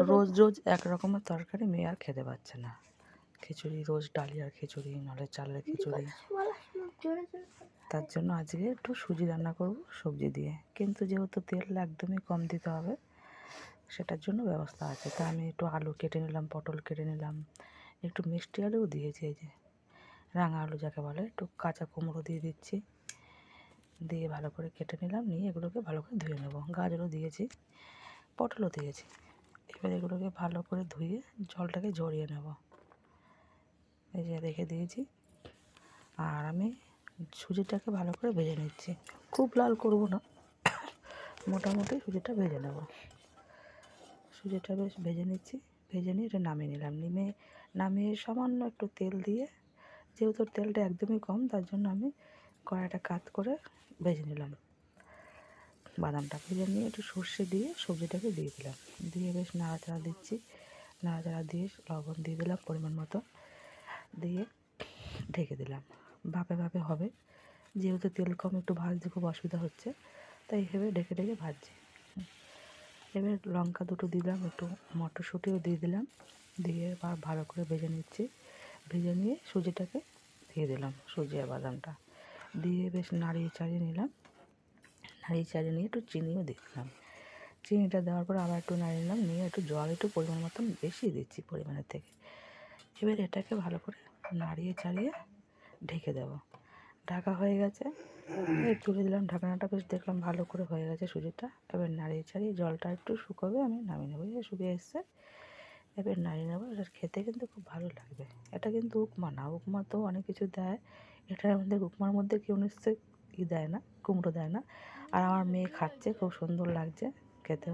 রোজ রোজ এক রকমের তরকারি মেয়ে আর খেতে পারছে না। খিচুড়ি, রোজ ডালিয়ার খিচুড়ি, নাহলে চালের খিচুড়ি। তার জন্য আজকে একটু সুজি রান্না করব সবজি দিয়ে, কিন্তু যেহেতু তেল একদমই কম দিতে হবে সেটার জন্য ব্যবস্থা আছে। তা আমি একটু আলু কেটে নিলাম, পটল কেটে নিলাম, একটু মিষ্টি আলুও দিয়েছি, এই যে রাঙা আলু যাকে বলে, একটু কাঁচা কুমড়ো দিয়ে দিচ্ছি, দিয়ে ভালো করে কেটে নিলাম, নিয়ে এগুলোকে ভালো করে ধুয়ে নেব। গাজরও দিয়েছি, পটলও দিয়েছি। এবার এগুলোকে ভালো করে ধুয়ে জলটাকে ঝরিয়ে নেব। এই যে রেখে দিয়েছি। আর আমি সুজিটাকে ভালো করে ভেজে নিচ্ছি, খুব লাল করব না, মোটামুটি সুজিটা ভেজে নেব। সুজিটা বেশ ভেজে নিচ্ছি, ভেজে নিয়ে এটা নামিয়ে নিলাম। নামিয়ে সামান্য একটু তেল দিয়ে, যেহেতু তেলটা একদমই কম তার জন্য আমি কড়াইটা কাত করে ভেজে নিলাম। বাদামটা ভেজে নিয়ে একটু সর্ষে দিয়ে সবজিটাকে দিয়ে দিলাম, দিয়ে বেশ নাড়াচাড়া দিচ্ছি। নাড়াচাড়া দিয়ে লবণ দিয়ে দিলাম পরিমাণ মতো, দিয়ে ঢেকে দিলাম। ভাপে ভাপে হবে, যেহেতু তেল কম একটু ভাজতে খুব অসুবিধা হচ্ছে, তাই ভেবে ঢেকে ঢেকে ভাজছি। এবার লঙ্কা দুটো দিলাম, একটু মটরশুঁটিও দিয়ে দিলাম, দিয়ে আবার ভালো করে ভেজে নিচ্ছি। ভেজে নিয়ে সুজিটাকে দিয়ে দিলাম, সুজি আর বাদামটা দিয়ে বেশ নাড়িয়ে চাড়িয়ে নিলাম। নাড়িয়ে চাড়িয়ে নিয়ে একটু চিনিও দিয়ে দিলাম। চিনিটা দেওয়ার পর আবার একটু নাড়িয়ে নিলাম, নিয়ে একটু জল একটু পরিমাণ মতন বেশি দিচ্ছি পরিমাণের থেকে। এবার এটাকে ভালো করে নাড়িয়ে চাড়িয়ে ঢেকে দেবো। ঢাকা হয়ে গেছে, তুলে দিলাম ঢাকনাটা, বেশ দেখলাম ভালো করে হয়ে গেছে সুজিটা। এবার নাড়িয়ে চাড়িয়ে জলটা একটু শুকোবে, আমি নামিয়ে নেবো। এই শুকিয়ে এসছে, এবার নাড়িয়ে নেবো। এটা খেতে কিন্তু খুব ভালো লাগবে। এটা কিন্তু উপমা না, উপমা তো অনেক কিছু দেয়, এটার মধ্যে উপমার মধ্যে কেউ নিশ্চয়ই দেয় না, কুমড়ো দেয় না। আর আমার মেয়ে খাচ্ছে, খুব সুন্দর লাগছে খেতেও।